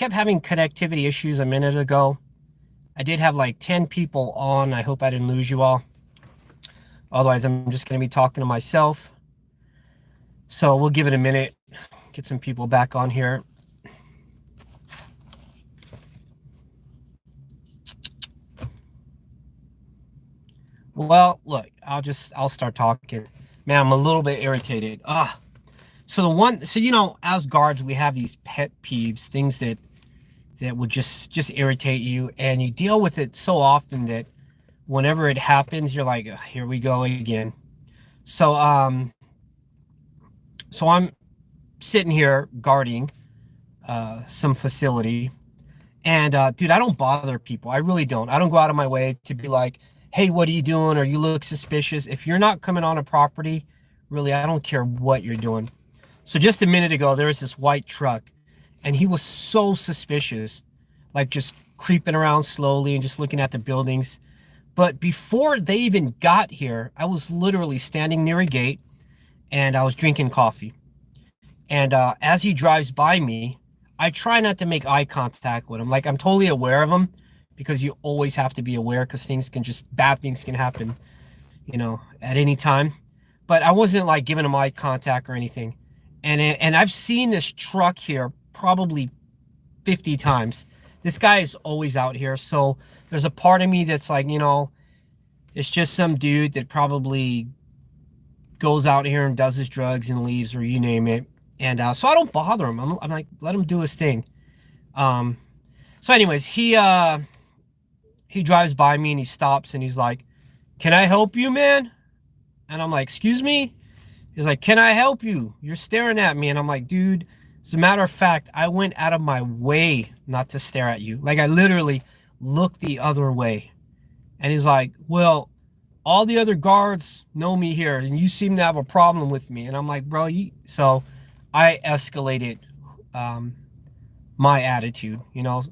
kept having connectivity issues a minute ago. I did have like 10 people on. I hope I didn't lose you all. Otherwise, I'm just going to be talking to myself. So we'll give it a minute, get some people back on here. Well, look, I'll start talking. Man, I'm a little bit irritated. So you know, as guards, we have these pet peeves, things that would just irritate you, and you deal with it so often that whenever it happens, you're like, here we go again. So so I'm sitting here guarding some facility, and dude, I don't bother people. I really don't. I don't go out of my way to be like, hey, what are you doing? Or you look suspicious. If you're not coming on a property, really, I don't care what you're doing. So just a minute ago, there was this white truck, and he was so suspicious, like just creeping around slowly and just looking at the buildings. But before they even got here, I was literally standing near a gate, and I was drinking coffee. And as he drives by me, I try not to make eye contact with him. Like, I'm totally aware of him, because you always have to be aware, because bad things can happen, you know, at any time. But I wasn't like giving him eye contact or anything. And I've seen this truck here probably 50 times. This guy is always out here. So there's a part of me that's like, you know, it's just some dude that probably goes out here and does his drugs and leaves, or you name it. And so I don't bother him. I'm like, let him do his thing. So anyways, he drives by me and he stops and he's like, can I help you, man? And I'm like, excuse me? He's like, can I help you? You're staring at me. And I'm like, dude, as a matter of fact, I went out of my way not to stare at you. Like, I literally looked the other way. And he's like, well, all the other guards know me here, and you seem to have a problem with me. And I'm like, bro, so I escalated my attitude, you know.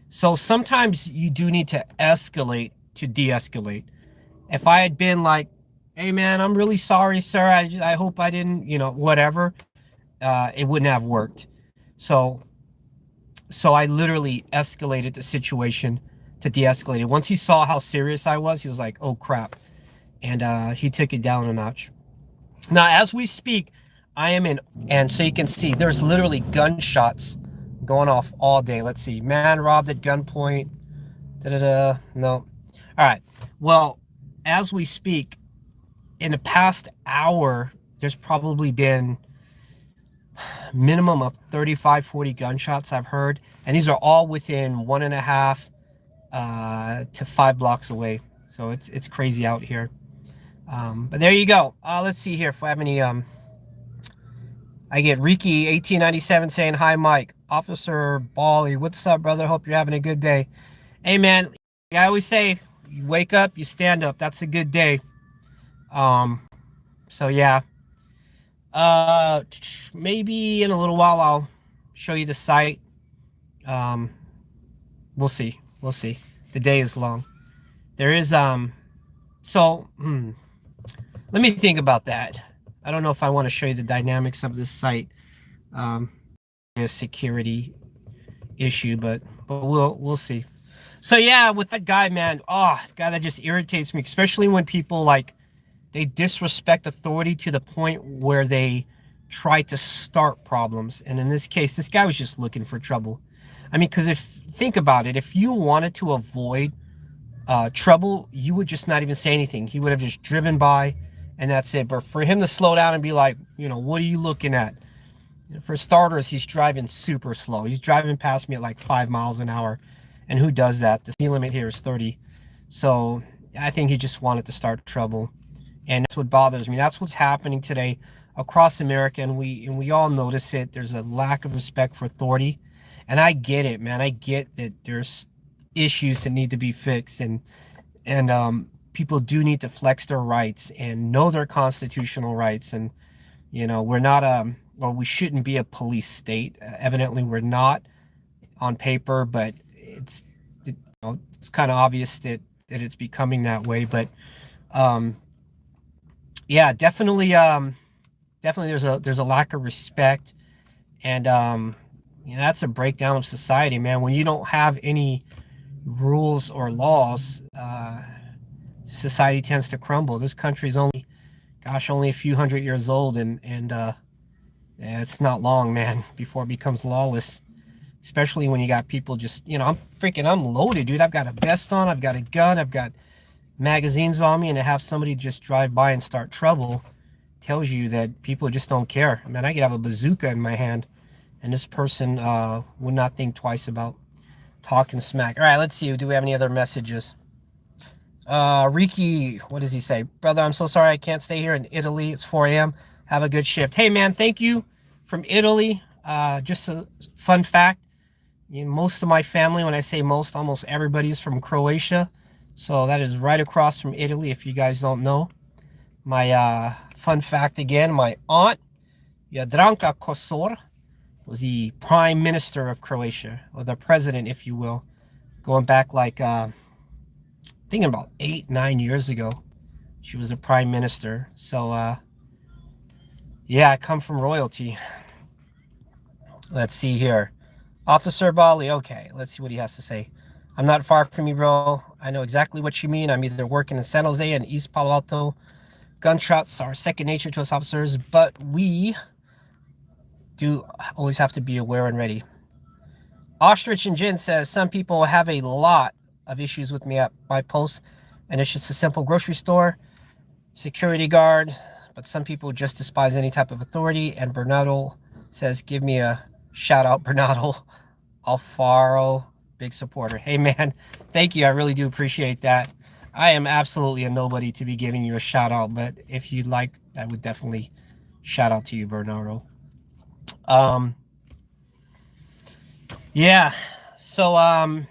So sometimes you do need to escalate to de-escalate. If I had been like, hey man, I'm really sorry, sir, I hope I didn't, you know, whatever, it wouldn't have worked. So I literally escalated the situation to de-escalate it. Once he saw how serious I was, he was like, oh crap. And he took it down a notch. Now, as we speak, I am in, and so you can see there's literally gunshots going off all day. Let's see, man robbed at gunpoint. No. All right. Well, as we speak, in the past hour, there's probably been minimum of 35, 40 gunshots I've heard. And these are all within 1.5 to 5 blocks away. So it's crazy out here. But there you go. Let's see here if I have any. I get Ricky 1897 saying, hi, Mike. Officer Bally, what's up, brother? Hope you're having a good day. Hey, man, I always say, you wake up, you stand up. That's a good day. So, yeah. Maybe in a little while, I'll show you the site. We'll see. We'll see. The day is long. There is, let me think about that. I don't know if I want to show you the dynamics of this site. A security issue, but we'll see. So yeah, with that guy, man, the guy that just irritates me, especially when people like they disrespect authority to the point where they try to start problems. And in this case, this guy was just looking for trouble. I mean, because think about it, if you wanted to avoid trouble, you would just not even say anything. He would have just driven by, and that's it. But for him to slow down and be like, you know, what are you looking at? For starters, he's driving super slow. He's driving past me at like 5 miles an hour. And who does that? The speed limit here is 30. So I think he just wanted to start trouble. And that's what bothers me. That's what's happening today across America. And we all notice it. There's a lack of respect for authority. And I get it, man. I get that there's issues that need to be fixed. And people do need to flex their rights and know their constitutional rights. And, you know, we're not or we shouldn't be a police state. Evidently, we're not on paper, but it's kind of obvious that it's becoming that way. But yeah, definitely there's a lack of respect, and You know, that's a breakdown of society, man. When you don't have any rules or laws, society tends to crumble. This country's only, gosh, only a few hundred years old, and yeah, it's not long, man, before it becomes lawless. Especially when you got people just, you know, I'm loaded, dude. I've got a vest on, I've got a gun, I've got magazines on me, and to have somebody just drive by and start trouble tells you that people just don't care. Man, I could have a bazooka in my hand, and this person would not think twice about talking smack. All right, let's see. Do we have any other messages? Riki, what does he say? Brother, I'm so sorry I can't stay here in Italy. It's 4 a.m. Have a good shift. Hey, man, thank you from Italy. Just a fun fact. You know, most of my family, when I say most, almost everybody is from Croatia. So that is right across from Italy, if you guys don't know. My fun fact again, my aunt, Jadranka Kosor, was the prime minister of Croatia, or the president, if you will, going back like, thinking about 8-9 years ago. She was a prime minister. So, yeah, I come from royalty. Let's see here. Officer Bali, okay, let's see what he has to say. I'm not far from you, bro. I know exactly what you mean. I'm either working in San Jose and East Palo Alto. Gunshots are second nature to us officers, but we do always have to be aware and ready. Ostrich and Jin says, some people have a lot of issues with me at my post, and it's just a simple grocery store, security guard, but some people just despise any type of authority. And Bernardo says, give me a shout out, Bernardo Alfaro, big supporter. Hey, man, thank you. I really do appreciate that. I am absolutely a nobody to be giving you a shout out, but if you'd like, I would definitely shout out to you, Bernardo. Yeah, so I'm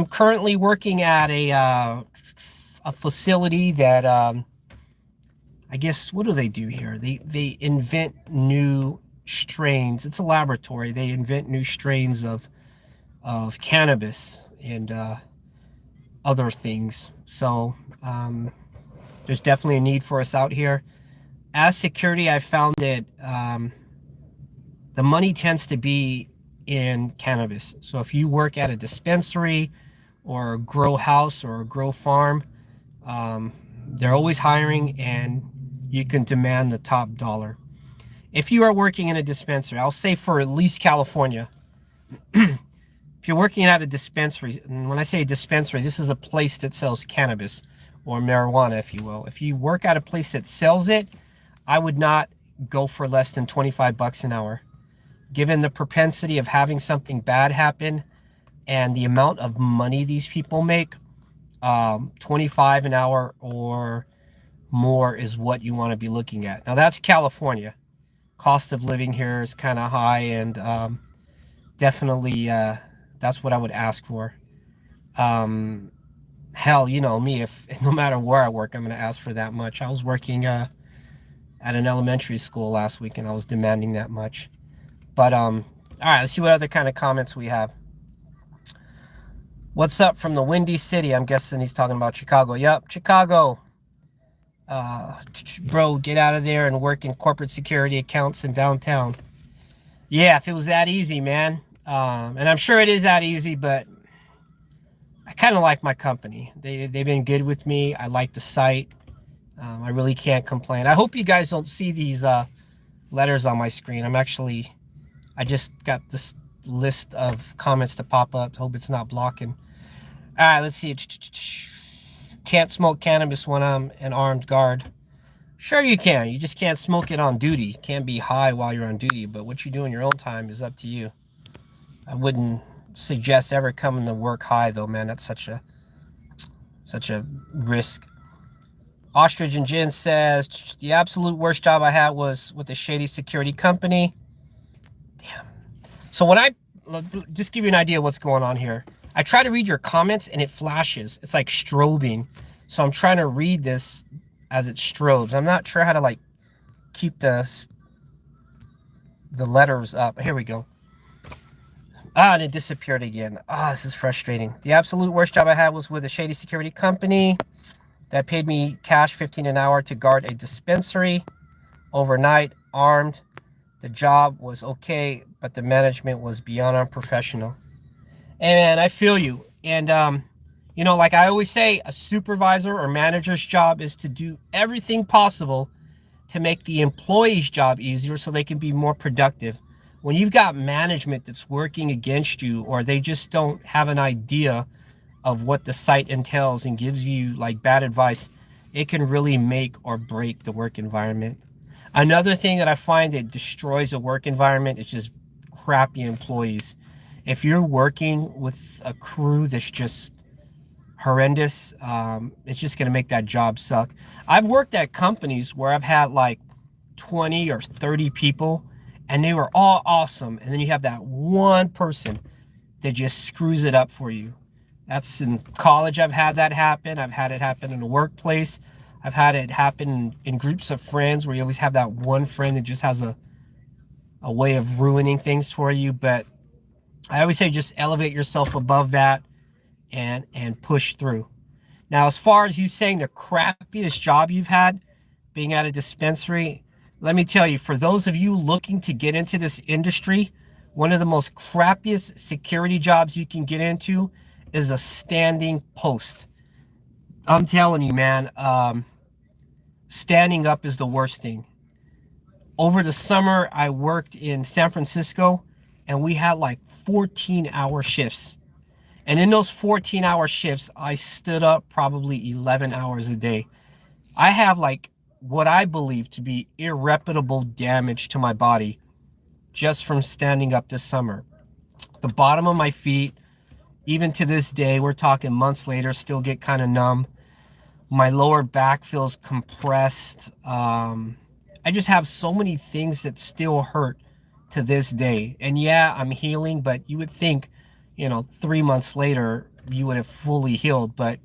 currently working at a facility that I guess, what do they do here? They invent new strains. It's a laboratory. They invent new strains of cannabis and other things. So there's definitely a need for us out here. As security, I found that the money tends to be in cannabis. So if you work at a dispensary or a grow house or a grow farm, they're always hiring, and you can demand the top dollar. If you are working in a dispensary, I'll say for at least California, if you're working at a dispensary, and when I say dispensary, this is a place that sells cannabis or marijuana, if you will. If you work at a place that sells it, I would not go for less than 25 bucks an hour. Given the propensity of having something bad happen and the amount of money these people make, 25 an hour or more is what you want to be looking at. Now, that's California. Cost of living here is kind of high, and definitely that's what I would ask for. Hell, you know me, if no matter where I work, I'm going to ask for that much. I was working at an elementary school last week, and I was demanding that much. But all right, let's see what other kind of comments we have. What's up from the Windy City? I'm guessing he's talking about Chicago. Yep, Chicago. Bro, get out of there and work in corporate security accounts in downtown. Yeah, if it was that easy, man. And I'm sure it is that easy, but I kind of like my company. They've been good with me. I like the site. I really can't complain. I hope you guys don't see these letters on my screen. I just got this list of comments to pop up. Hope it's not blocking. All right, let's see. Can't smoke cannabis when I'm an armed guard. Sure you can. You just can't smoke it on duty. Can't be high while you're on duty. But what you do in your own time is up to you. I wouldn't suggest ever coming to work high, though, man. That's such a risk. Ostrich and Jin says, the absolute worst job I had was with a shady security company. Damn. So when I, just give you an idea of what's going on here. I try to read your comments and it flashes. It's like strobing. So I'm trying to read this as it strobes. I'm not sure how to like keep the letters up. Here we go. And it disappeared again. This is frustrating. The absolute worst job I had was with a shady security company that paid me cash $15 an hour to guard a dispensary overnight, armed. The job was okay, but the management was beyond unprofessional. And man, I feel you. And like I always say, a supervisor or manager's job is to do everything possible to make the employee's job easier so they can be more productive. When you've got management that's working against you, or they just don't have an idea of what the site entails and gives you like bad advice, it can really make or break the work environment. Another thing that I find that destroys a work environment is just crappy employees. If you're working with a crew that's just horrendous, it's just going to make that job suck. I've worked at companies where I've had like 20 or 30 people and they were all awesome. And then you have that one person that just screws it up for you. That's in college. I've had that happen. I've had it happen in the workplace. I've had it happen in groups of friends where you always have that one friend that just has a way of ruining things for you. But I always say just elevate yourself above that and push through. Now, as far as you saying the crappiest job you've had being at a dispensary, let me tell you, for those of you looking to get into this industry, one of the most crappiest security jobs you can get into is a standing post. I'm telling you, man, standing up is the worst thing. Over the summer, I worked in San Francisco and we had like 14-hour shifts. And in those 14-hour shifts, I stood up probably 11 hours a day. I have like what I believe to be irreparable damage to my body just from standing up this summer. The bottom of my feet, even to this day, we're talking months later, still get kind of numb. My lower back feels compressed. I just have so many things that still hurt to this day. And yeah, I'm healing, but you would think, 3 months later, you would have fully healed, but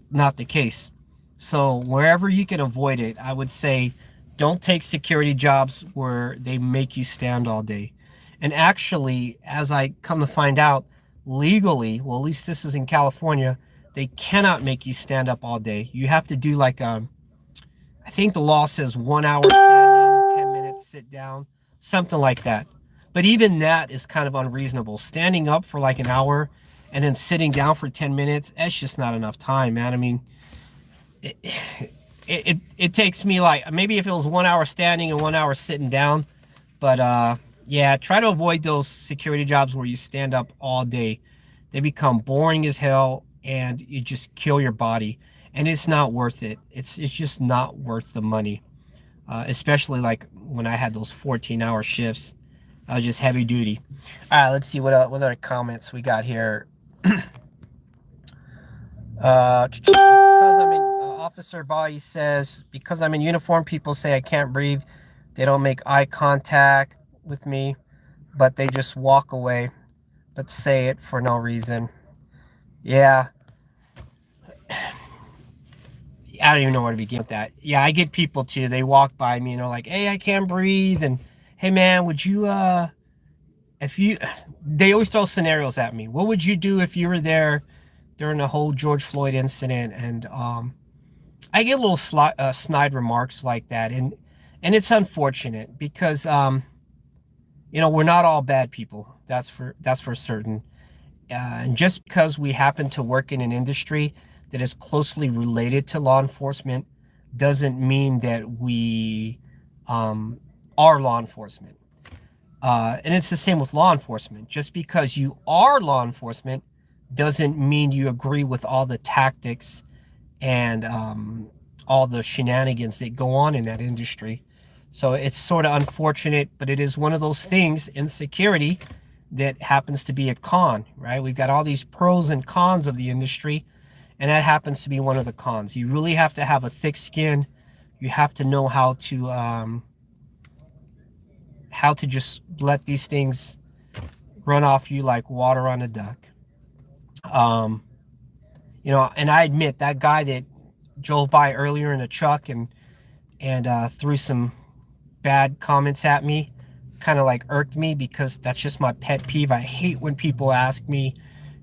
not the case. So wherever you can avoid it, I would say don't take security jobs where they make you stand all day. And actually, as I come to find out, legally, well, at least this is in California, they cannot make you stand up all day. You have to do like, I think the law says 1 hour standing, 10 minutes sit down, something like that. But even that is kind of unreasonable. Standing up for like an hour and then sitting down for 10 minutes, that's just not enough time, man. I mean, it takes me like, maybe if it was 1 hour standing and 1 hour sitting down. But yeah, try to avoid those security jobs where you stand up all day. They become boring as hell and you just kill your body. And it's not worth it. It's just not worth the money. Especially like when I had those 14-hour shifts. I was just heavy duty. All right, let's see what other comments we got here. Because I'm in, Officer Bobby says, because I'm in uniform, people say I can't breathe. They don't make eye contact with me, but they just walk away, but say it for no reason. Yeah. I don't even know where to begin with that. Yeah, I get people too. They walk by me and they're like, hey, I can't breathe. And hey, man, would you, they always throw scenarios at me. What would you do if you were there during the whole George Floyd incident? And I get little snide remarks like that. And it's unfortunate because, we're not all bad people. That's for certain. And just because we happen to work in an industry that is closely related to law enforcement doesn't mean that we are law enforcement. And it's the same with law enforcement. Just because you are law enforcement doesn't mean you agree with all the tactics and all the shenanigans that go on in that industry. So it's sort of unfortunate, but it is one of those things in security that happens to be a con, right? We've got all these pros and cons of the industry, and that happens to be one of the cons. You really have to have a thick skin. You have to know how to just let these things run off you like water on a duck. And I admit that guy that drove by earlier in a truck and threw some bad comments at me kind of like irked me, because that's just my pet peeve. I hate when people ask me,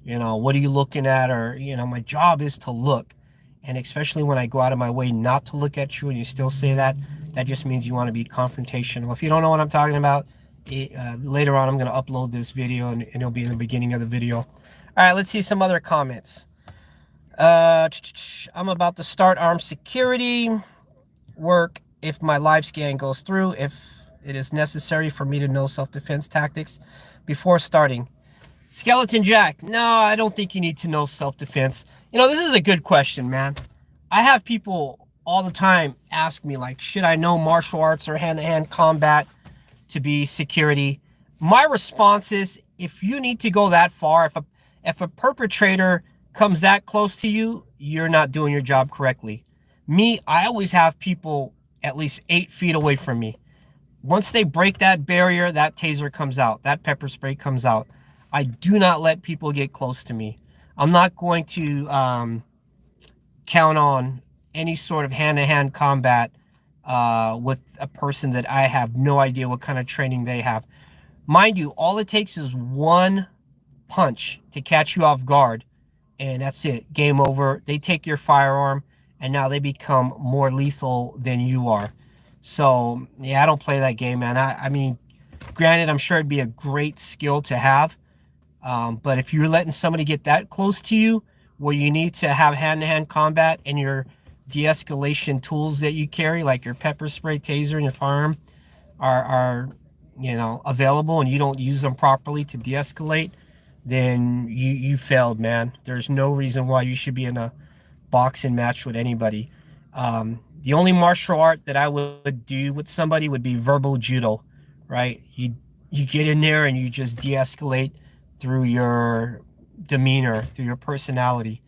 what are you looking at? Or, my job is to look. And especially when I go out of my way not to look at you and you still say that, that just means you want to be confrontational. If you don't know what I'm talking about, later on I'm going to upload this video, and it'll be in the beginning of the video. All right, let's see some other comments. I'm about to start armed security work if my live scan goes through, if it is necessary for me to know self-defense tactics before starting. Skeleton Jack, no, I don't think you need to know self-defense. You know, this is a good question, man. I have people all the time ask me, like, should I know martial arts or hand-to-hand combat to be security? My response is, if you need to go that far, if a perpetrator comes that close to you, you're not doing your job correctly. Me, I always have people at least 8 feet away from me. Once they break that barrier, that taser comes out, that pepper spray comes out. I do not let people get close to me. I'm not going to count on any sort of hand-to-hand combat with a person that I have no idea what kind of training they have. Mind you, all it takes is one punch to catch you off guard, and that's it. Game over. They take your firearm, and now they become more lethal than you are. So, yeah, I don't play that game, man. I mean, granted, I'm sure it'd be a great skill to have, but if you're letting somebody get that close to you, where you need to have hand-to-hand combat and your de-escalation tools that you carry, like your pepper spray, taser, and your firearm, are you know, available, and you don't use them properly to de-escalate, then you failed, man. There's no reason why you should be in a boxing match with anybody. The only martial art that I would do with somebody would be verbal judo, right? You get in there and you just de-escalate through your demeanor, through your personality.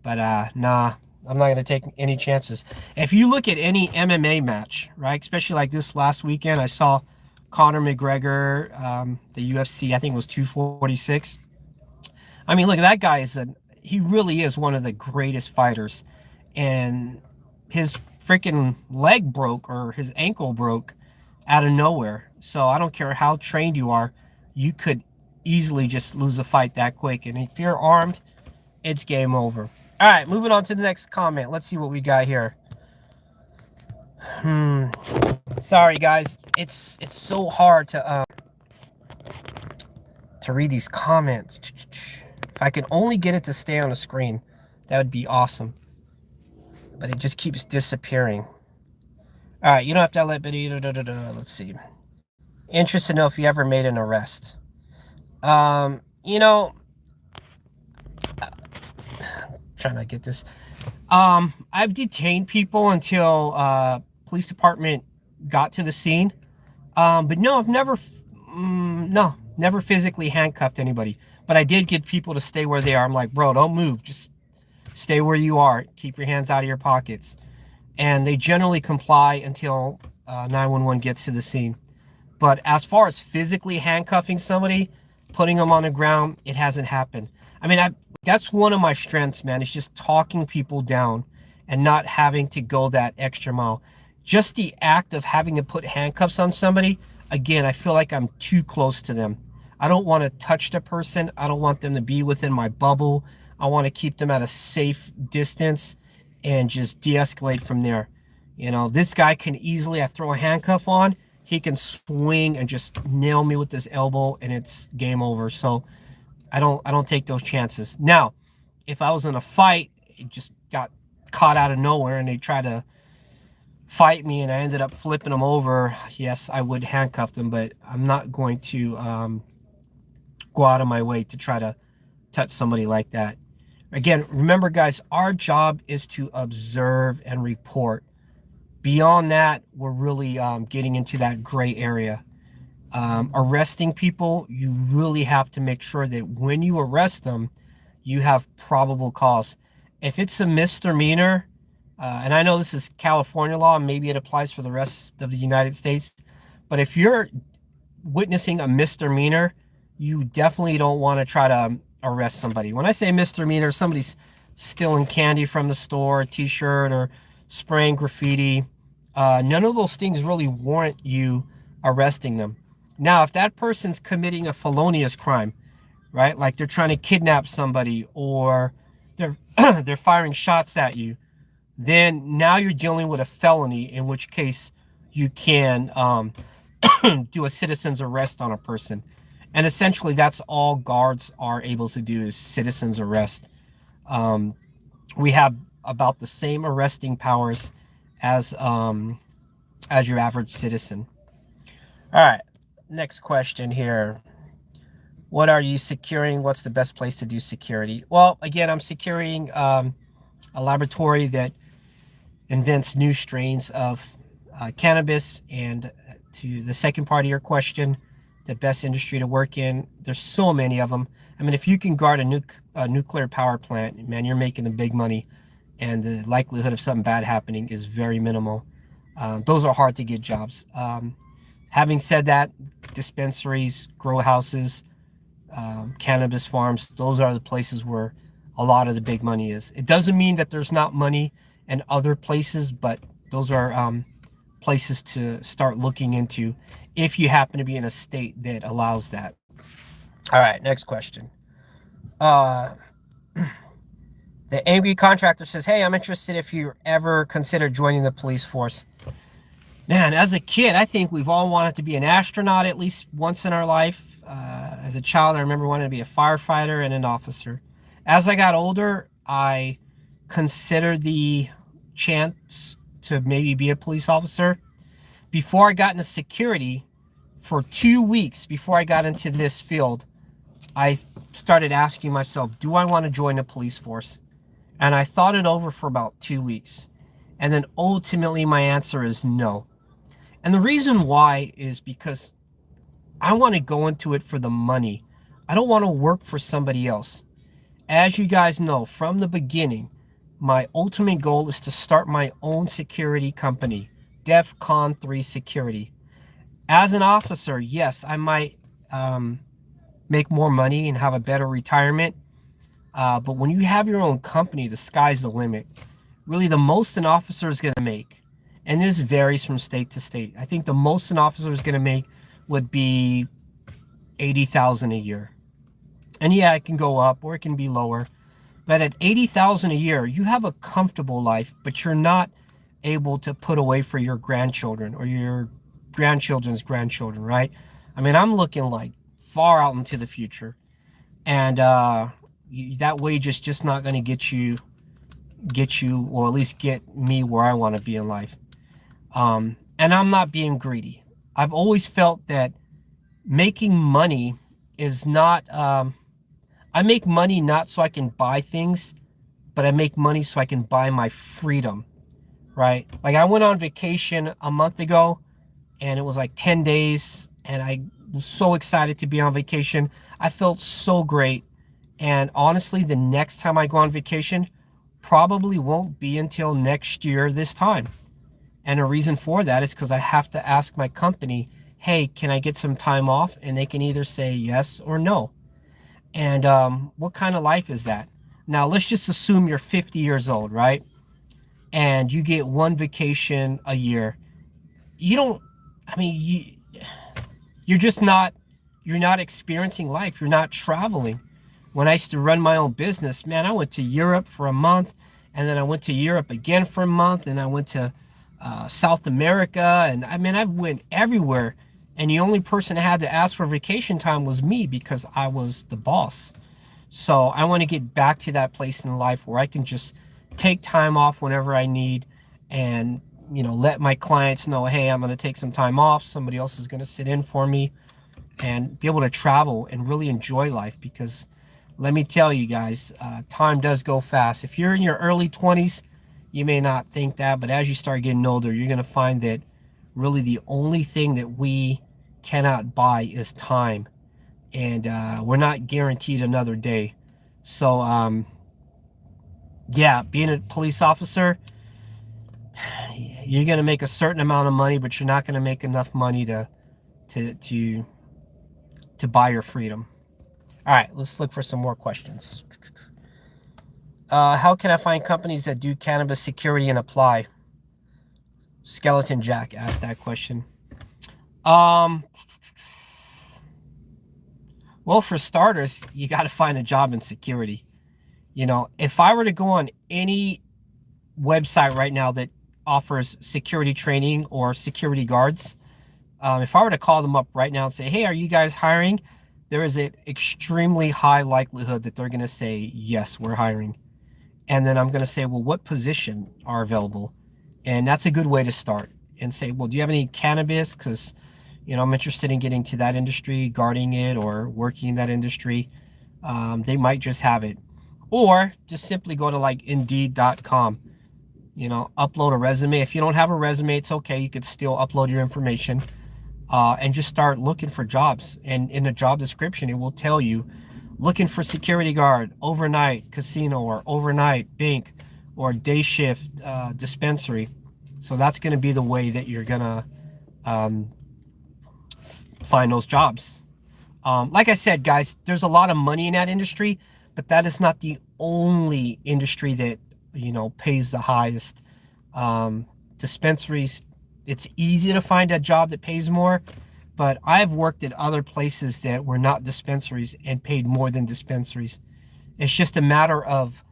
But nah, I'm not gonna take any chances. If you look at any MMA match, right, especially like this last weekend, I saw Conor McGregor, the UFC, I think it was 246. I mean, look, that guy he really is one of the greatest fighters, and his freaking leg broke, or his ankle broke out of nowhere. So I don't care how trained you are, you could easily just lose a fight that quick. And if you're armed, it's game over. All right, moving on to the next comment. Let's see what we got here. Sorry, guys. It's so hard to read these comments. If I could only get it to stay on the screen, that would be awesome. But it just keeps disappearing. All right, you don't have to let me. Let's see. Interested to know if you ever made an arrest. You know, trying to get this. I've detained people until police department got to the scene. But no, I've never physically handcuffed anybody. But I did get people to stay where they are. I'm like, bro, don't move. Just stay where you are. Keep your hands out of your pockets. And they generally comply until 911 gets to the scene. But as far as physically handcuffing somebody, putting them on the ground, it hasn't happened. I mean, that's one of my strengths, man. It's just talking people down and not having to go that extra mile. Just the act of having to put handcuffs on somebody, again, I feel like I'm too close to them. I don't want to touch the person. I don't want them to be within my bubble. I want to keep them at a safe distance and just de-escalate from there. You know, this guy can easily, I throw a handcuff on, he can swing and just nail me with his elbow, and it's game over. So I don't take those chances. Now, if I was in a fight, it just got caught out of nowhere and they tried to fight me and I ended up flipping them over, yes, I would handcuff them, but I'm not going to go out of my way to try to touch somebody like that. Again, remember, guys, our job is to observe and report. Beyond that, we're really getting into that gray area. Arresting people, you really have to make sure that when you arrest them, you have probable cause. If it's a misdemeanor, and I know this is California law, and maybe it applies for the rest of the United States, but if you're witnessing a misdemeanor, you definitely don't want to try to arrest somebody. When I say misdemeanor, somebody's stealing candy from the store, a t-shirt, or spraying graffiti. None of those things really warrant you arresting them. Now, if that person's committing a felonious crime, right, like they're trying to kidnap somebody, or they're firing shots at you, then now you're dealing with a felony, in which case you can do a citizen's arrest on a person. And essentially, that's all guards are able to do is citizen's arrest. Um, we have about the same arresting powers as your average citizen. All right, next question here. What are you securing? What's the best place to do security? Well, again, I'm securing a laboratory that invents new strains of cannabis. And to the second part of your question, the best industry to work in, there's so many of them. I mean, if you can guard a nuclear power plant, man, you're making the big money, and the likelihood of something bad happening is very minimal. Those are hard to get jobs. Having said that, dispensaries, grow houses, cannabis farms, those are the places where a lot of the big money is. It doesn't mean that there's not money in other places, but those are places to start looking into if you happen to be in a state that allows that. All right, next question. The angry contractor says, hey, I'm interested if you ever consider joining the police force. Man, as a kid, I think we've all wanted to be an astronaut at least once in our life. As a child, I remember wanting to be a firefighter and an officer. As I got older, I considered the chance to maybe be a police officer. Before I got into security, for 2 weeks before I got into this field, I started asking myself, do I want to join the police force? And I thought it over for about 2 weeks. And then ultimately my answer is no. And the reason why is because I want to go into it for the money. I don't want to work for somebody else. As you guys know, from the beginning, my ultimate goal is to start my own security company, Defcon 3 Security. As an officer, yes, I might make more money and have a better retirement. But when you have your own company, the sky's the limit. Really, the most an officer is going to make, and this varies from state to state. I think the most an officer is going to make would be $80,000 a year. And yeah, it can go up or it can be lower. But at $80,000 a year, you have a comfortable life, but you're not able to put away for your grandchildren or your grandchildren's grandchildren, right? I mean, I'm looking like far out into the future. And that wage is just not going to get you, or at least get me where I want to be in life. And I'm not being greedy. I've always felt that making money is not, I make money not so I can buy things, but I make money so I can buy my freedom, right? Like I went on vacation a month ago and it was like 10 days and I was so excited to be on vacation. I felt so great. And honestly, the next time I go on vacation probably won't be until next year this time. And the reason for that is because I have to ask my company, hey, can I get some time off? And they can either say yes or no. And what kind of life is that? Now, let's just assume you're 50 years old, right? And you get one vacation a year. You don't, I mean, you're just not, you're not experiencing life. You're not traveling. When I used to run my own business, man, I went to Europe for a month, and then I went to Europe again for a month, and I went to South America, and I mean, I went everywhere. And the only person that had to ask for vacation time was me because I was the boss. So I want to get back to that place in life where I can just take time off whenever I need and, you know, let my clients know, hey, I'm going to take some time off. Somebody else is going to sit in for me and be able to travel and really enjoy life. Because let me tell you guys, time does go fast. If you're in your early 20s, you may not think that, but as you start getting older, you're going to find that really the only thing that we cannot buy is time. And we're not guaranteed another day. So, yeah, being a police officer, you're going to make a certain amount of money, but you're not going to make enough money to buy your freedom. All right, let's look for some more questions. How can I find companies that do cannabis security and apply? Skeleton Jack asked that question. Well, for starters, you got to find a job in security. You know, if I were to go on any website right now that offers security training or security guards. If I were to call them up right now and say, hey, are you guys hiring? There is an extremely high likelihood that they're going to say, yes, we're hiring. And then I'm going to say, well, what position are available? And that's a good way to start and say, well, do you have any cannabis? Because, I'm interested in getting to that industry, guarding it or working in that industry. They might just have it. Or just simply go to like Indeed.com, upload a resume. If you don't have a resume, it's okay. You could still upload your information and just start looking for jobs. And in the job description, it will tell you looking for security guard, overnight casino, or overnight bank, or day shift dispensary. So that's going to be the way that you're going to find those jobs. Like I said, guys, there's a lot of money in that industry, but that is not the only industry that, pays the highest. Dispensaries, it's easy to find a job that pays more, but I've worked at other places that were not dispensaries and paid more than dispensaries. It's just a matter of,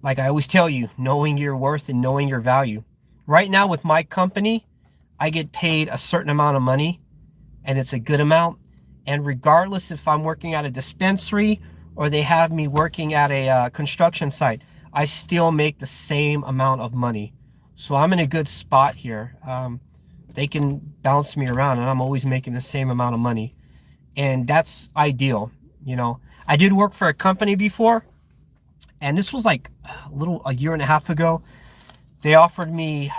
like I always tell you, knowing your worth and knowing your value. Right now with my company, I get paid a certain amount of money, and it's a good amount. And regardless if I'm working at a dispensary or they have me working at a construction site, I still make the same amount of money. So I'm in a good spot here. They can bounce me around and I'm always making the same amount of money. And that's ideal. I did work for a company before, and this was like a year and a half ago. They offered me,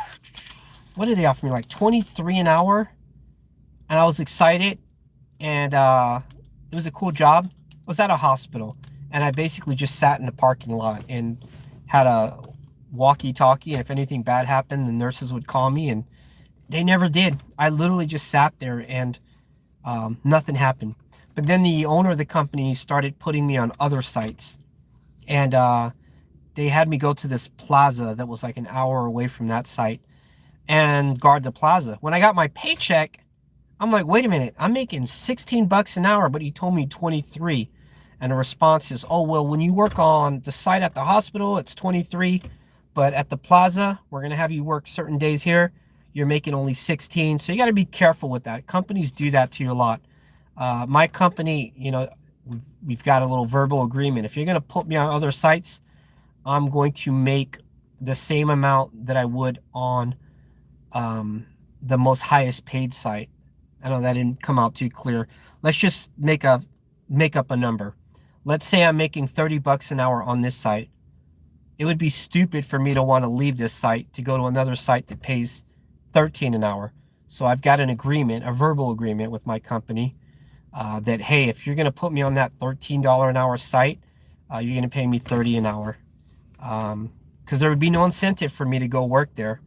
what did they offer me? Like 23 an hour. And I was excited. And it was a cool job. I was at a hospital, and I basically just sat in the parking lot and had a walkie-talkie, and if anything bad happened, the nurses would call me, and they never did. I literally just sat there, and nothing happened. But then the owner of the company started putting me on other sites, and they had me go to this plaza that was like an hour away from that site and guard the plaza. When I got my paycheck, I'm like, wait a minute, I'm making 16 bucks an hour, but he told me 23. And the response is, oh, well, when you work on the site at the hospital, it's 23. But at the plaza, we're going to have you work certain days here. You're making only 16. So you got to be careful with that. Companies do that to you a lot. My company, we've got a little verbal agreement. If you're going to put me on other sites, I'm going to make the same amount that I would on the most highest paid site. I know that didn't come out too clear. Let's just make up a number. Let's say I'm making 30 bucks an hour on this site. It would be stupid for me to want to leave this site to go to another site that pays 13 an hour. So I've got an agreement, a verbal agreement with my company that, hey, if you're going to put me on that $13 an hour site, you're going to pay me 30 an hour. Because there would be no incentive for me to go work there.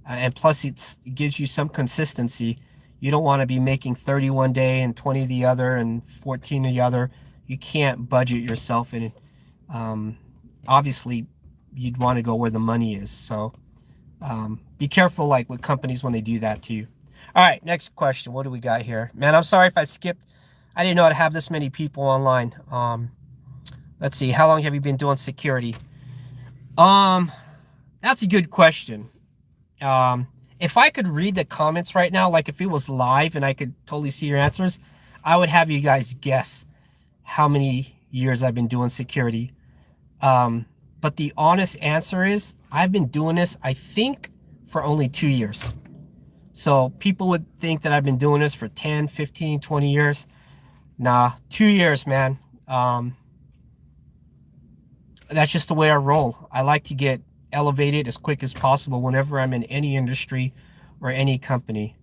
And plus, it gives you some consistency. You don't want to be making 30 one day and 20 the other and 14 the other. You can't budget yourself in it. Obviously, you'd want to go where the money is. So be careful, like with companies when they do that to you. All right, next question. What do we got here? Man, I'm sorry if I skipped. I didn't know I'd have this many people online. Let's see. How long have you been doing security? That's a good question. If I could read the comments right now, like if it was live and I could totally see your answers, I would have you guys guess how many years I've been doing security. But the honest answer is I've been doing this, I think, for only 2 years. So people would think that I've been doing this for 10, 15, 20 years. Nah, 2 years, man. That's just the way I roll. I like to get elevated as quick as possible whenever I'm in any industry or any company.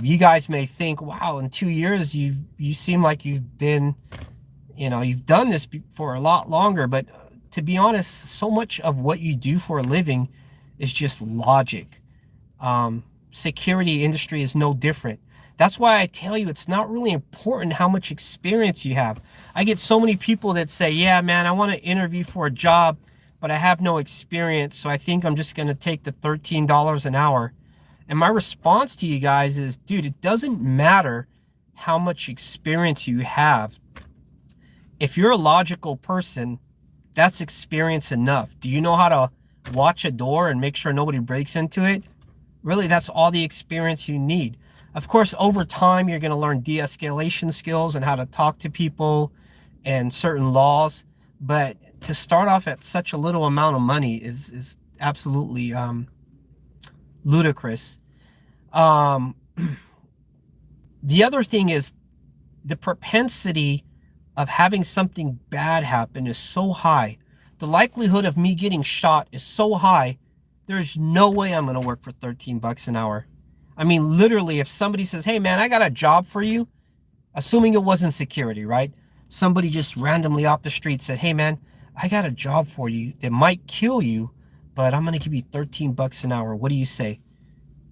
You guys may think, wow, in 2 years, you seem like you've been, you've done this for a lot longer. But to be honest, so much of what you do for a living is just logic. Security industry is no different. That's why I tell you, it's not really important how much experience you have. I get so many people that say, yeah, man, I want to interview for a job, but I have no experience, so I think I'm just going to take the $13 an hour. And my response to you guys is, dude, it doesn't matter how much experience you have. If you're a logical person, that's experience enough. Do you know how to watch a door and make sure nobody breaks into it, really, that's all the experience you need. Of course, over time, you're going to learn de-escalation skills and how to talk to people and certain laws. But to start off at such a little amount of money is absolutely ludicrous. Um, the other thing is the propensity of having something bad happen is so high. The likelihood of me getting shot is so high. There's no way I'm going to work for 13 bucks an hour. I mean, literally, if somebody says, hey, man, I got a job for you, assuming it wasn't security, right? Somebody just randomly off the street said, hey, man, I got a job for you that might kill you, but I'm going to give you 13 bucks an hour. What do you say?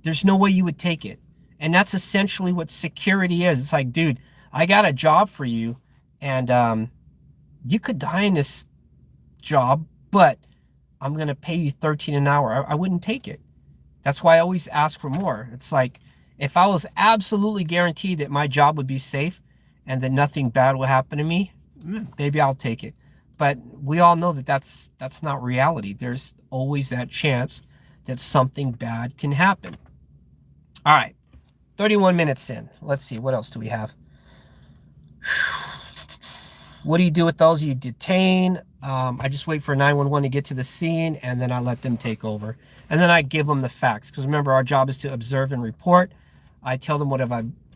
There's no way you would take it. And that's essentially what security is. It's like, dude, I got a job for you, and you could die in this job, but I'm going to pay you 13 an hour. I wouldn't take it. That's why I always ask for more. It's like, if I was absolutely guaranteed that my job would be safe and that nothing bad will happen to me, maybe I'll take it. But we all know that that's not reality. There's always that chance that something bad can happen. All right, 31 minutes in. Let's see, what else do we have? What do you do with those? You detain. I just wait for 911 to get to the scene, and then I let them take over. And then I give them the facts. Because remember, our job is to observe and report. I tell them what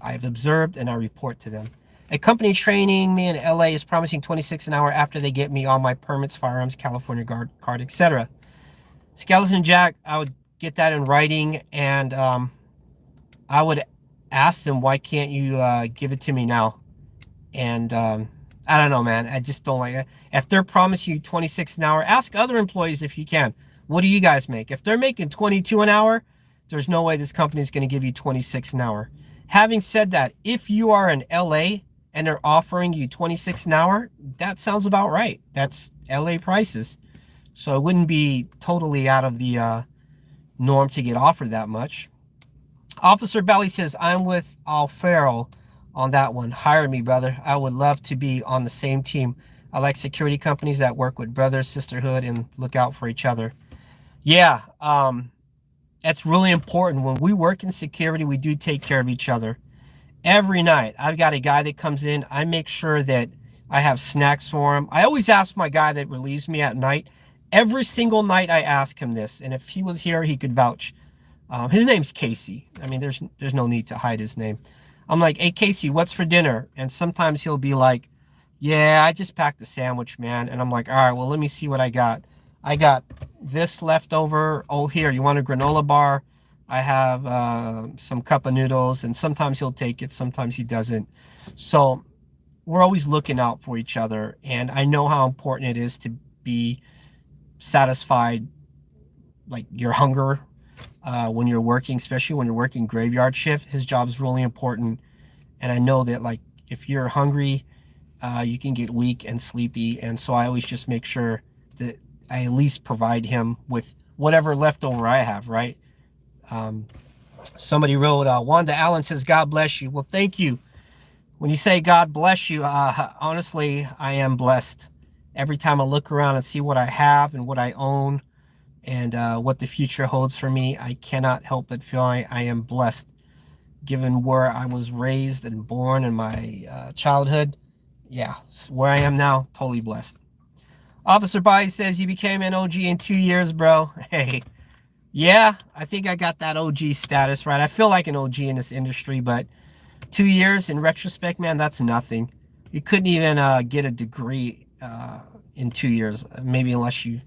I've observed, and I report to them. A company training me in LA is promising 26 an hour after they get me all my permits, firearms, California card, etc. Skeleton Jack, I would get that in writing, and I would ask them, why can't you give it to me now? And I don't know, man. I just don't like it. If they're promising you 26 an hour, ask other employees if you can. What do you guys make? If they're making 22 an hour, there's no way this company is going to give you 26 an hour. Having said that, if you are in LA and they're offering you 26 an hour, that sounds about right. That's LA prices. So it wouldn't be totally out of the norm to get offered that much. Officer Belly says, I'm with Alfaro on that one. Hire me, brother. I would love to be on the same team. I like security companies that work with brothers, sisterhood, and look out for each other. Yeah, that's really important. When we work in security, we do take care of each other. Every night, I've got a guy that comes in. I make sure that I have snacks for him. I always ask my guy that relieves me at night. Every single night I ask him this. And if he was here, he could vouch. His name's Casey. I mean, there's no need to hide his name. I'm like, hey, Casey, what's for dinner? And sometimes he'll be like, yeah, I just packed a sandwich, man. And I'm like, all right, well, let me see what I got. I got this left over. Oh, here, you want a granola bar? I have some cup of noodles. And sometimes he'll take it. Sometimes he doesn't. So we're always looking out for each other. And I know how important it is to be satisfied, like your hunger, when you're working, especially when you're working graveyard shift. His job is really important. And I know that, like, if you're hungry, you can get weak and sleepy. And so I always just make sure that I at least provide him with whatever leftover I have, right? Somebody wrote, Wanda Allen says, God bless you. Well, thank you. When you say God bless you, honestly, I am blessed. Every time I look around and see what I have and what I own, and what the future holds for me, I cannot help but feel I am blessed. Given where I was raised and born in my childhood, yeah, where I am now, totally blessed. Officer Bobby says, you became an OG in 2 years, bro. Hey, yeah, I think I got that OG status, right? I feel like an OG in this industry, but 2 years in retrospect, man, that's nothing. You couldn't even get a degree in 2 years, maybe unless you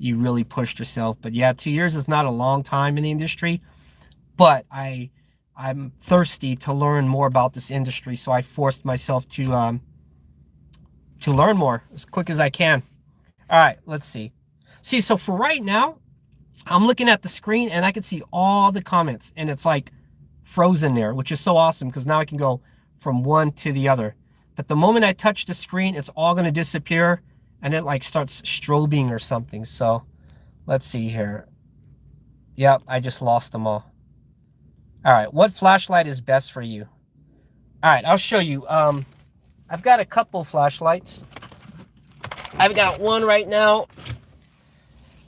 really pushed yourself. But yeah, 2 years is not a long time in the industry, but I'm thirsty to learn more about this industry, so I forced myself to learn more as quick as I can. All right, let's see. See, so for right now, I'm looking at the screen and I can see all the comments, and it's like frozen there, which is so awesome because now I can go from one to the other. But the moment I touch the screen, it's all going to disappear, and it like starts strobing or something. So let's see here. Yep, I just lost them all. All right, what flashlight is best for you? All right, I'll show you. I've got a couple flashlights. I've got one right now.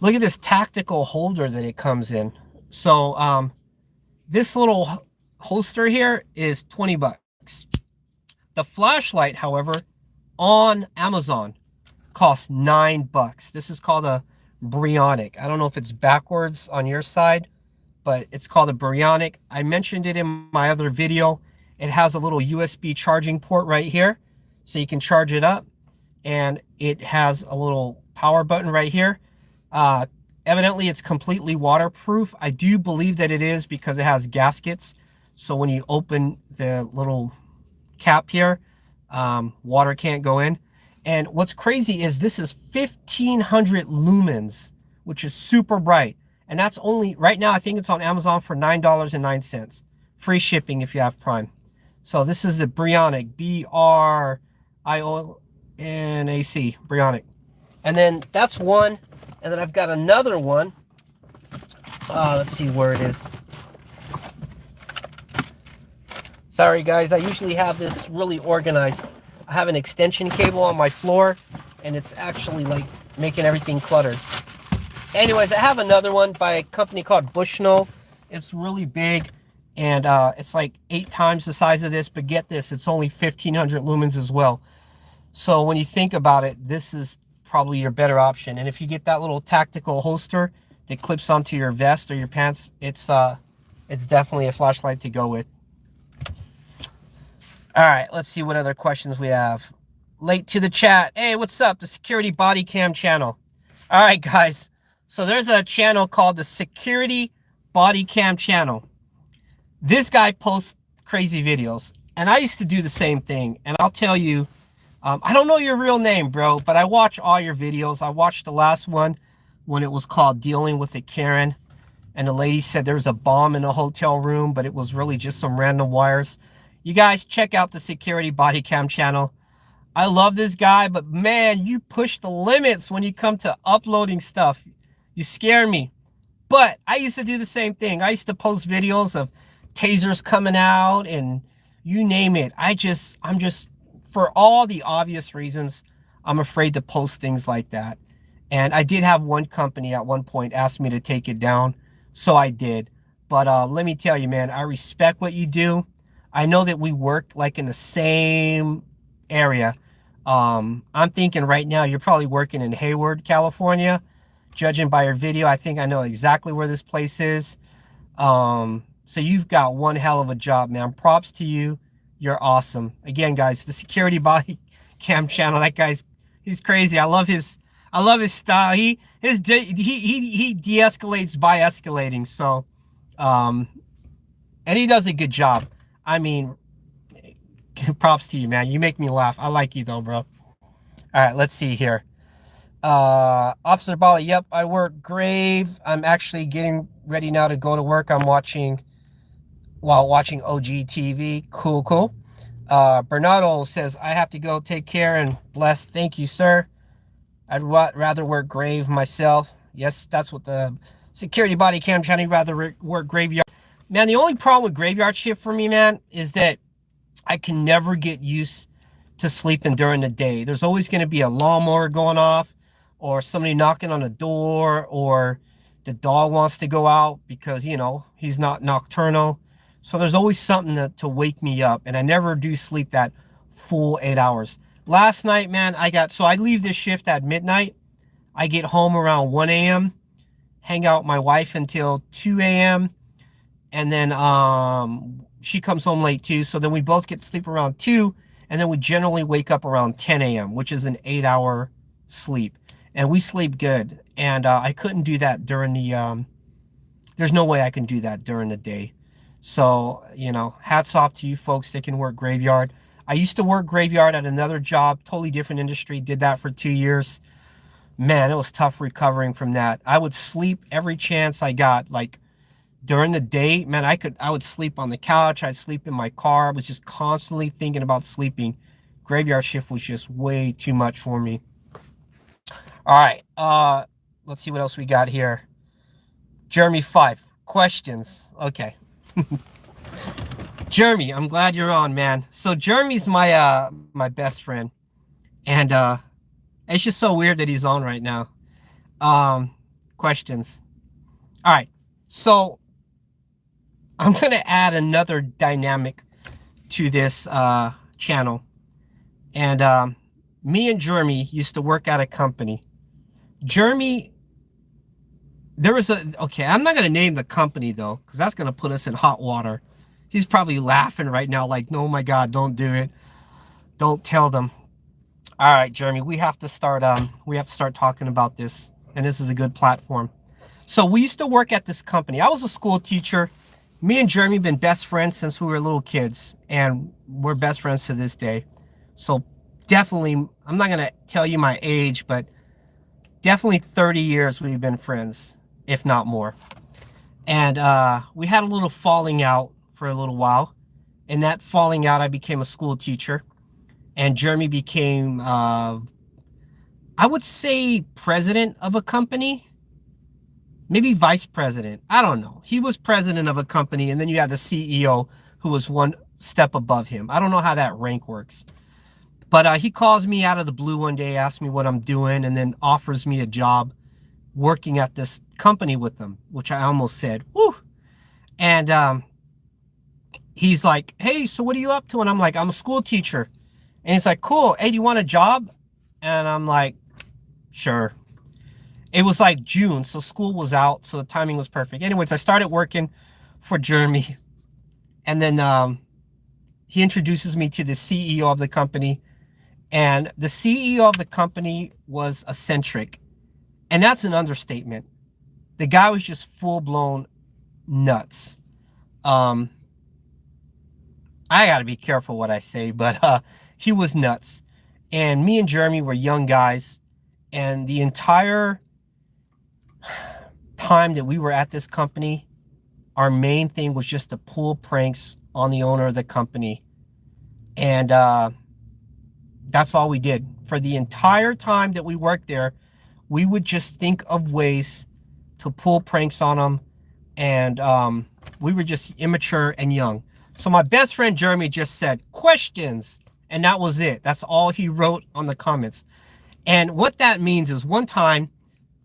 Look at this tactical holder that it comes in. So this little holster here is 20 bucks. The flashlight, however, on Amazon costs 9 bucks. This is called a Bryonic. I don't know if it's backwards on your side, but it's called a Bryonic. I mentioned it in my other video. It has a little USB charging port right here, so you can charge it up, and it has a little power button right here. Evidently, it's completely waterproof. I do believe that it is because it has gaskets. So when you open the little cap here, water can't go in. And what's crazy is this is 1500 lumens, which is super bright. And that's only, right now, I think it's on Amazon for $9.09. Free shipping if you have Prime. So this is the Bryonic, B-R-I-O-N-A-C, Bryonic. And then that's one. And then I've got another one. Let's see where it is. Sorry, guys. I usually have this really organized. I have an extension cable on my floor, and it's actually like making everything cluttered. Anyways, I have another one by a company called Bushnell. It's really big, and it's like 8 times the size of this. But get this, it's only 1500 lumens as well. So when you think about it, this is probably your better option. And if you get that little tactical holster that clips onto your vest or your pants, it's definitely a flashlight to go with. All right, let's see what other questions we have. Late to the chat. Hey, what's up? The Security Body Cam channel. All right, guys. So there's a channel called the Security Body Cam channel. This guy posts crazy videos, and I used to do the same thing. And I'll tell you, I don't know your real name, bro, but I watch all your videos. I watched the last one when it was called Dealing with a Karen. And the lady said there was a bomb in a hotel room, but it was really just some random wires. You guys check out the Security Body Cam channel. I love this guy, but man, you push the limits when you come to uploading stuff. You scare me. But I used to do the same thing. I used to post videos of tasers coming out and you name it. I'm just, for all the obvious reasons, I'm afraid to post things like that. And I did have one company at one point ask me to take it down, so I did. But let me tell you, man, I respect what you do. I know that we work like in the same area. I'm thinking right now you're probably working in Hayward, California. Judging by your video, I think I know exactly where this place is. So you've got one hell of a job, man. Props to you. You're awesome. Again, guys, the Security Body Cam channel. That guy's, he's crazy. I love his style. He de-escalates by escalating. So, and he does a good job. I mean, props to you, man. You make me laugh. I like you though, bro. All right, let's see here. Officer Bali, yep, I work grave. I'm actually getting ready now to go to work. I'm watching OG TV. Cool. Bernardo says, I have to go. Take care and bless. Thank you, sir. I'd rather work grave myself. Yes, that's what the Security Body Cam channel, rather work graveyard. Man, the only problem with graveyard shift for me, man, is that I can never get used to sleeping during the day. There's always going to be a lawnmower going off, or somebody knocking on a door, or the dog wants to go out because, you know, he's not nocturnal. So there's always something to wake me up, and I never do sleep that full 8 hours. Last night, man, I leave this shift at midnight. I get home around 1 a.m., hang out with my wife until 2 a.m., and then she comes home late too. So then we both get to sleep around 2, and then we generally wake up around 10 a.m., which is an 8-hour sleep. And we sleep good. And I couldn't do that during the, there's no way I can do that during the day. So, you know, hats off to you folks that can work graveyard. I used to work graveyard at another job, totally different industry, did that for 2 years. Man, it was tough recovering from that. I would sleep every chance I got. Like during the day, man, I would sleep on the couch. I'd sleep in my car. I was just constantly thinking about sleeping. Graveyard shift was just way too much for me. All right, let's see what else we got here. Jeremy 5, questions. Okay. Jeremy, I'm glad you're on, man. So Jeremy's my my best friend, and it's just so weird that he's on right now. questions. All right. So I'm going to add another dynamic to this channel. And me and Jeremy used to work at a company. Jeremy, there was okay, I'm not going to name the company though, because that's going to put us in hot water. He's probably laughing right now like, oh my God, don't do it. Don't tell them. All right, Jeremy, we have to start talking about this. And this is a good platform. So we used to work at this company. I was a school teacher. Me and Jeremy have been best friends since we were little kids, and we're best friends to this day. So definitely, I'm not going to tell you my age, but definitely 30 years we've been friends, if not more. And we had a little falling out for a little while. In that falling out, I became a school teacher, and Jeremy became, I would say, president of a company. Maybe vice president. I don't know. He was president of a company, and then you had the CEO who was one step above him. I don't know how that rank works. But he calls me out of the blue one day, asks me what I'm doing, and then offers me a job working at this company with them, which I almost said, whoo. And he's like, hey, so what are you up to? And I'm like, I'm a school teacher. And he's like, cool. Hey, do you want a job? And I'm like, sure. It was like June, so school was out, so the timing was perfect. Anyways, I started working for Jeremy, and then he introduces me to the CEO of the company, and the CEO of the company was eccentric, and that's an understatement. The guy was just full-blown nuts. I got to be careful what I say, but he was nuts. And me and Jeremy were young guys, and the entire time that we were at this company, our main thing was just to pull pranks on the owner of the company. And that's all we did. For the entire time that we worked there, we would just think of ways to pull pranks on them. And we were just immature and young. So my best friend Jeremy just said, questions. And that was it. That's all he wrote on the comments. And what that means is one time,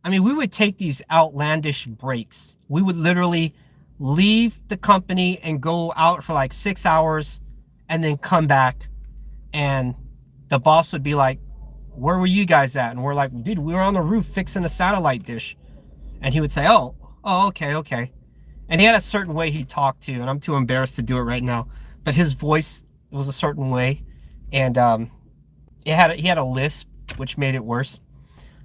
I mean, we would take these outlandish breaks. We would literally leave the company and go out for like 6 hours and then come back. And the boss would be like, where were you guys at? And we're like, dude, we were on the roof fixing a satellite dish. And he would say, oh, okay. And he had a certain way he talked to, and I'm too embarrassed to do it right now. But his voice was a certain way. And he had a lisp, which made it worse.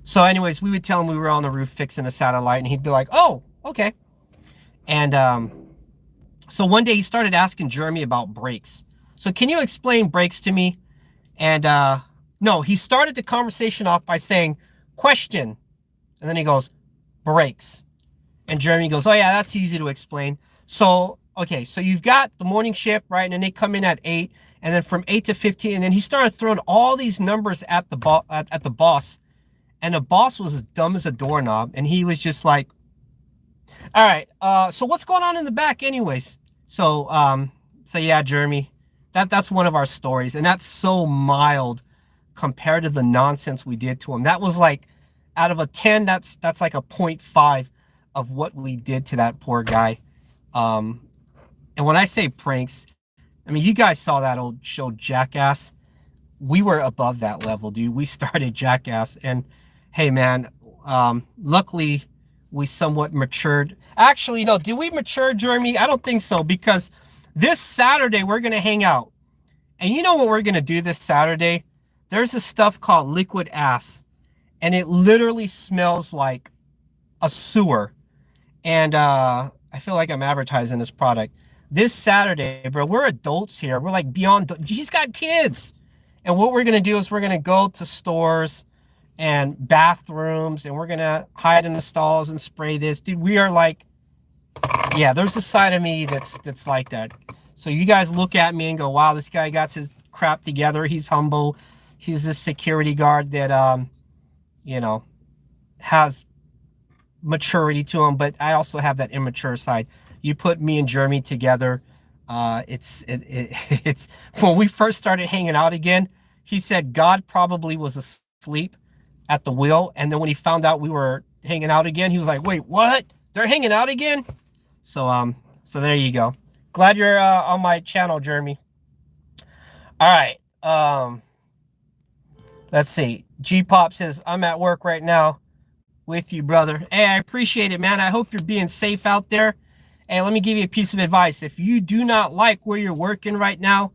So anyways, we would tell him we were on the roof fixing a satellite, and he'd be like, oh, okay. And so one day he started asking Jeremy about brakes. So can you explain brakes to me? And no, he started the conversation off by saying, question. And then he goes, brakes. And Jeremy goes, oh yeah, that's easy to explain. So, okay, so you've got the morning shift, right? And then they come in at 8, and then from 8 to 15, and then he started throwing all these numbers at the boss. And the boss was as dumb as a doorknob. And he was just like, all right, so what's going on in the back anyways? So yeah, Jeremy, that's one of our stories. And that's so mild compared to the nonsense we did to him. That was like, out of a 10, that's like a 0.5 of what we did to that poor guy. And when I say pranks, I mean, you guys saw that old show Jackass. We were above that level, dude. We started Jackass, and hey, man, luckily we somewhat matured. Actually, no, did we mature, Jeremy? I don't think so, because this Saturday we're going to hang out. And you know what we're going to do this Saturday? There's this stuff called liquid ass, and it literally smells like a sewer. And I feel like I'm advertising this product. This Saturday, bro, we're adults here. We're like beyond, he's got kids. And what we're going to do is we're going to go to stores and bathrooms, and we're going to hide in the stalls and spray this. Dude, we are like, yeah, there's a side of me that's like that. So you guys look at me and go, wow, this guy got his crap together. He's humble. He's a security guard that, you know, has maturity to him, but I also have that immature side. You put me and Jeremy together, it's when we first started hanging out again, he said God probably was asleep at the wheel, and then when he found out we were hanging out again. He was like, wait, what? They're hanging out again? So there you go. Glad you're on my channel, Jeremy. All right. Let's see. G-Pop says, I'm at work right now with you, brother. Hey, I appreciate it, man. I hope you're being safe out there. Hey, let me give you a piece of advice. If you do not like where you're working right now,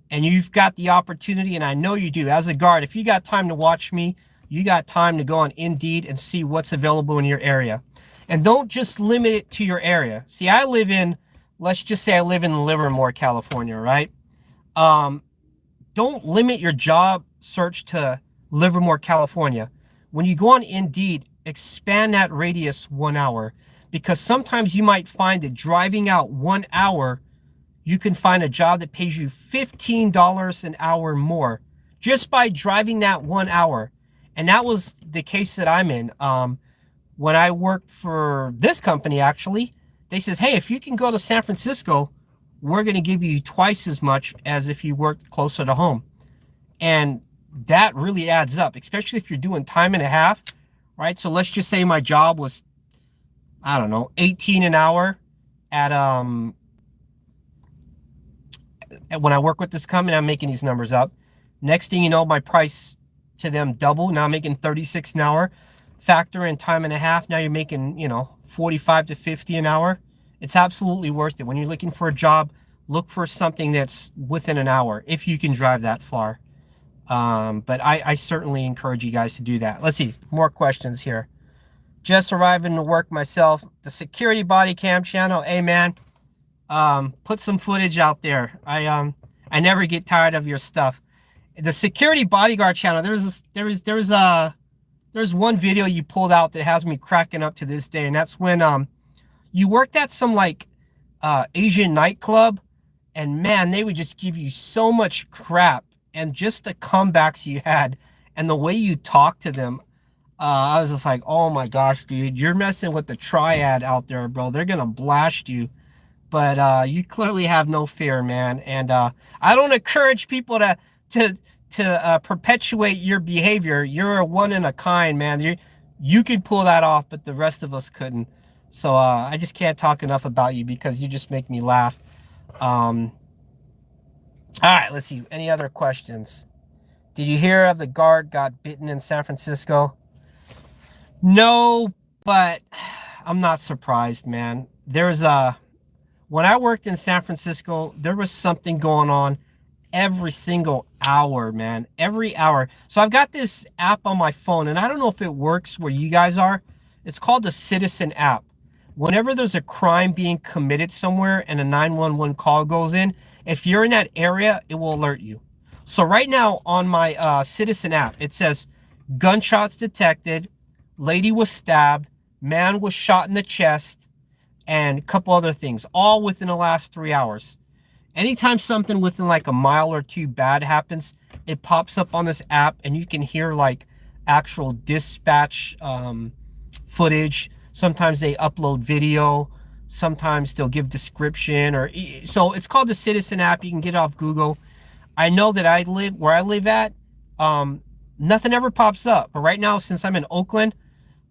and you've got the opportunity, and I know you do, as a guard, if you got time to watch me, you got time to go on Indeed and see what's available in your area. And don't just limit it to your area. See, I live in, let's just say I live in Livermore, California, right? Don't limit your job search to Livermore, California. When you go on Indeed, expand that radius 1 hour, because sometimes you might find that driving out 1 hour, you can find a job that pays you $15 an hour more just by driving that 1 hour. And that was the case that I'm in. When I worked for this company, actually, they says, hey, if you can go to San Francisco, we're going to give you twice as much as if you worked closer to home. And that really adds up, especially if you're doing time and a half, right? So let's just say my job was, I don't know, 18 an hour at when I work with this company. I'm making these numbers up. Next thing you know, my price to them double. Now I'm making 36 an hour. Factor in time and a half. Now you're making, 45 to 50 an hour. It's absolutely worth it. When you're looking for a job, look for something that's within an hour, if you can drive that far. But I certainly encourage you guys to do that. Let's see, more questions here. Just arriving to work myself. The security body cam channel. Hey, man. Put some footage out there. I never get tired of your stuff. The security bodyguard channel, there's one video you pulled out that has me cracking up to this day, and that's when you worked at some Asian nightclub, and man, they would just give you so much crap, and just the comebacks you had and the way you talked to them. I was just like, oh my gosh, dude, you're messing with the triad out there, bro. They're gonna blast you. But you clearly have no fear, man. And I don't encourage people to perpetuate your behavior. You're a one in a kind, man. You can pull that off, but the rest of us couldn't. So I just can't talk enough about you because you just make me laugh. All right, let's see. Any other questions? Did you hear of the guard got bitten in San Francisco? No, but I'm not surprised, man. When I worked in San Francisco, there was something going on every single hour, man. Every hour. So I've got this app on my phone, and I don't know if it works where you guys are. It's called the Citizen app. Whenever there's a crime being committed somewhere and a 911 call goes in, if you're in that area, it will alert you. So right now on my Citizen app, it says gunshots detected, lady was stabbed, man was shot in the chest, and a couple other things, all within the last 3 hours. Anytime something within a mile or two bad happens, it pops up on this app, and you can hear actual dispatch footage. Sometimes they upload video. Sometimes they'll give description. So it's called the Citizen app. You can get it off Google. I know that where I live at, nothing ever pops up. But right now, since I'm in Oakland,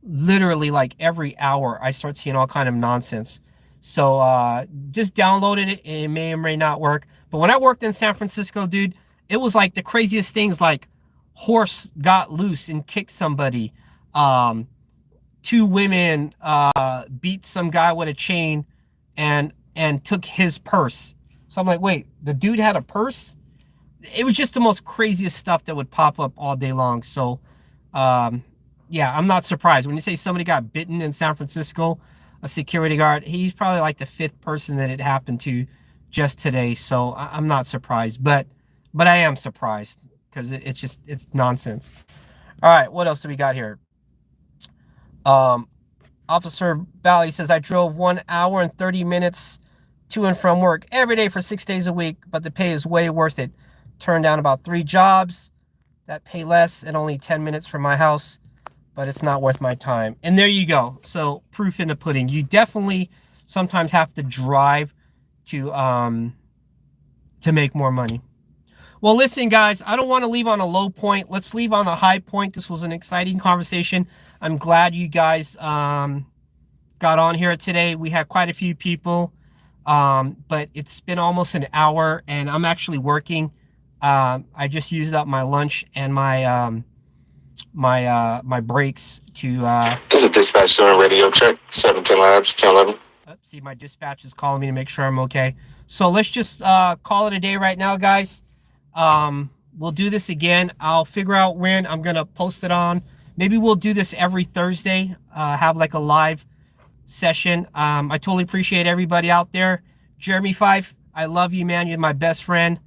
literally every hour I start seeing all kind of nonsense. So just downloaded it, and it may or may not work. But when I worked in San Francisco, dude, it was the craziest things, horse got loose and kicked somebody. 2 women beat some guy with a chain and took his purse. So I'm like, wait, the dude had a purse? It was just the most craziest stuff that would pop up all day long. So yeah, I'm not surprised. When you say somebody got bitten in San Francisco, a security guard, he's probably the 5th person that it happened to just today. So I'm not surprised, but I am surprised because it's nonsense. All right, what else do we got here? Officer Bally says, I drove 1 hour and 30 minutes to and from work every day for 6 days a week, but the pay is way worth it. Turned down about 3 jobs that pay less and only 10 minutes from my house, but it's not worth my time. And there you go. So proof in the pudding. You definitely sometimes have to drive to make more money. Well, listen, guys, I don't want to leave on a low point. Let's leave on a high point. This was an exciting conversation. I'm glad you guys got on here today. We had quite a few people, but it's been almost an hour, and I'm actually working. I just used up my lunch and my breaks to. This is dispatch doing radio check. 17 labs, 1011. See, my dispatch is calling me to make sure I'm okay. So let's just call it a day right now, guys. We'll do this again. I'll figure out when I'm gonna post it on. Maybe we'll do this every Thursday. Have like a live session. I totally appreciate everybody out there. Jeremy Fife, I love you, man. You're my best friend.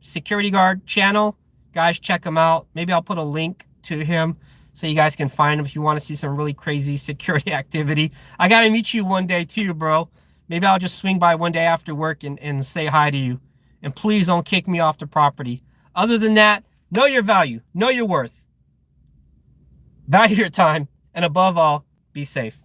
Security Guard channel, guys, check him out. Maybe I'll put a link to him so you guys can find him if you want to see some really crazy security activity. I gotta meet you one day too, bro. Maybe I'll just swing by one day after work and say hi to you. And please don't kick me off the property. Other than that, know your value, know your worth, value your time, and above all, be safe.